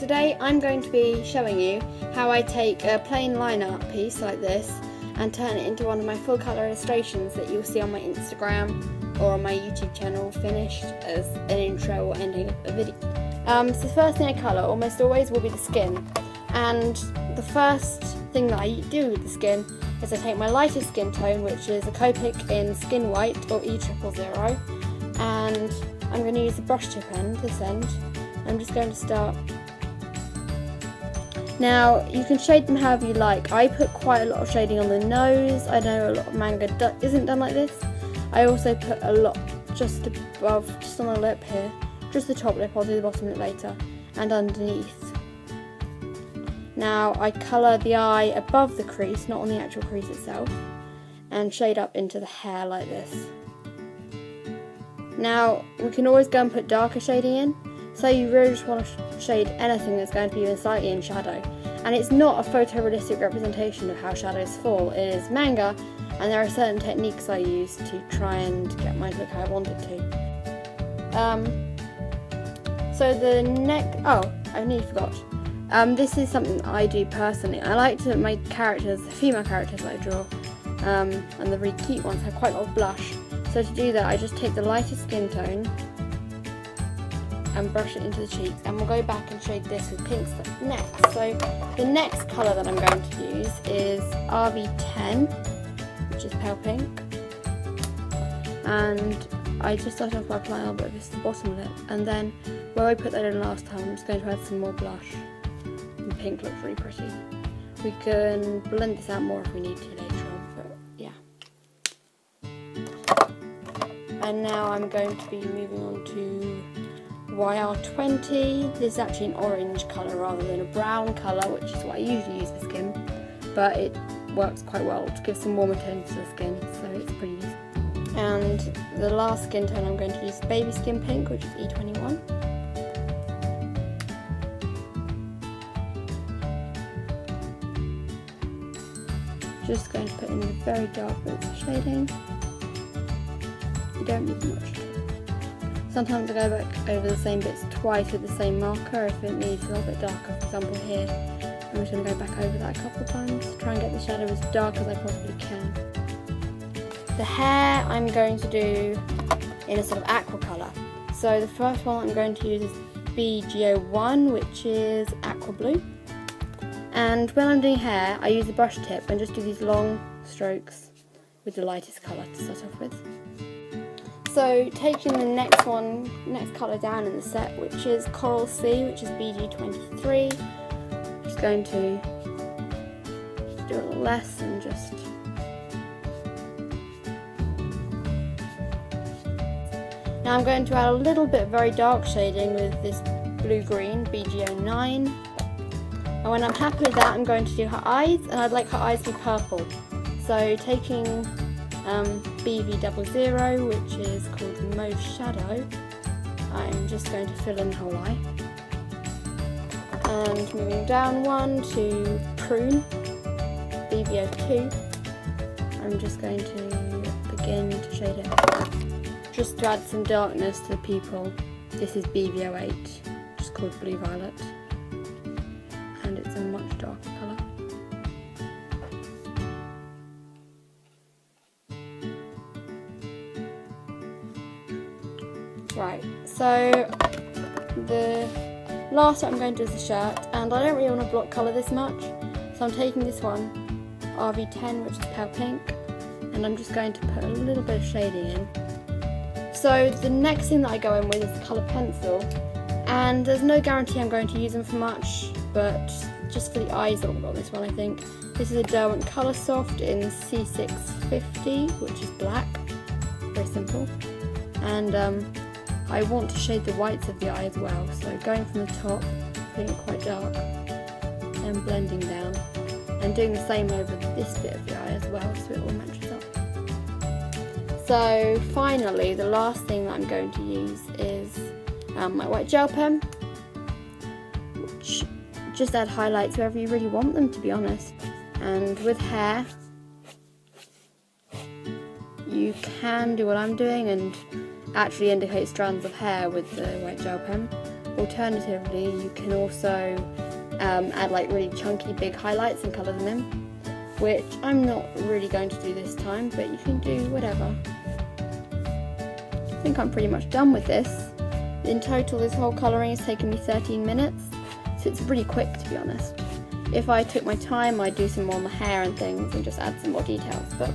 today I'm going to be showing you how I take a plain line art piece like this and turn it into one of my full colour illustrations that you'll see on my Instagram or on my YouTube channel finished as an intro or ending of a video. So the first thing I colour almost always will be the skin, and the first thing that I do with the skin is I take my lightest skin tone, which is a Copic in Skin White or E000, and I'm going to use the brush tip end, this end. I'm just going to start. Now you can shade them however you like. I put quite a lot of shading on the nose. I know a lot of manga isn't done like this. I also put a lot just above, just on the lip here, just the top lip. I'll do the bottom lip later, and underneath. Now I colour the eye above the crease, not on the actual crease itself, and shade up into the hair like this. Now we can always go and put darker shading in. So you really just want to shade anything that's going to be even slightly in shadow. And it's not a photorealistic representation of how shadows fall. It is manga, and there are certain techniques I use to try and get mine to look how I want it to. So the neck, oh, I nearly forgot. This is something that I do personally. I like to make characters, the female characters that I draw, and the really cute ones have quite a lot of blush. So to do that, I just take the lightest skin tone and brush it into the cheeks, and we'll go back and shade this with pink stuff next. So the next colour that I'm going to use is RV10, which is pale pink, and I just start off by applying a little bit of this to the bottom lip, and then where I put that in last time, I'm just going to add some more blush. And pink looks really pretty. We can blend this out more if we need to later on, but yeah. And now I'm going to be moving on to YR20. This is actually an orange colour rather than a brown colour, which is what I usually use for skin, but it works quite well to give some warmer tone to the skin, so it's pretty easy. And the last skin tone I'm going to use is Baby Skin Pink, which is E21. Just going to put in the very dark bits of shading. You don't need much. Sometimes I go back over the same bits twice with the same marker if it needs a little bit darker. For example here, I'm just going to go back over that a couple of times, try and get the shadow as dark as I possibly can. The hair I'm going to do in a sort of aqua colour. So the first one I'm going to use is BG01, which is aqua blue. And when I'm doing hair, I use the brush tip and just do these long strokes with the lightest colour to start off with. So taking the next colour down in the set, which is Coral Sea, which is BG23, I'm just going to do a little less and just now I'm going to add a little bit of very dark shading with this blue-green BG09, and when I'm happy with that I'm going to do her eyes, and I'd like her eyes to be purple. So taking BV00, which is called Mauve Shadow, I'm just going to fill in the whole eye. And moving down one to Prune, BV02, I'm just going to begin to shade it. Just to add some darkness to the pupil, this is BV08, just called Blue Violet, and it's a much darker colour. Right, so the last one I'm going to do is the shirt, and I don't really want to block colour this much, so I'm taking this one, RV10, which is pale pink, and I'm just going to put a little bit of shading in. So the next thing that I go in with is the colour pencil, and there's no guarantee I'm going to use them for much, but just for the eyes I've got this one I think. This is a Derwent Colour Soft in C650, which is black, very simple, and I want to shade the whites of the eye as well, so going from the top, putting it quite dark, and blending down, and doing the same over this bit of the eye as well, so it all matches up. So finally, the last thing that I'm going to use is my white gel pen, which just add highlights wherever you really want them, to be honest. And with hair, you can do what I'm doing and actually indicate strands of hair with the white gel pen, Alternatively, you can also add like really chunky big highlights and colour them in, which I'm not really going to do this time, but you can do whatever. I think I'm pretty much done with this. In total, this whole colouring has taken me 13 minutes, so it's pretty quick, to be honest. If I took my time, I'd do some more on the hair and things and just add some more details, but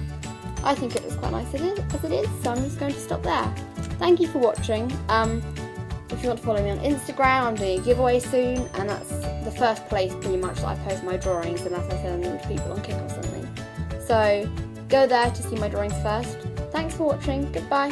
I think it looks quite nice as it is, so I'm just going to stop there. Thank you for watching. If you want to follow me on Instagram, I'm doing a giveaway soon, and that's the first place pretty much that I post my drawings unless I send them to people on Kick or something. So go there to see my drawings first. Thanks for watching, goodbye.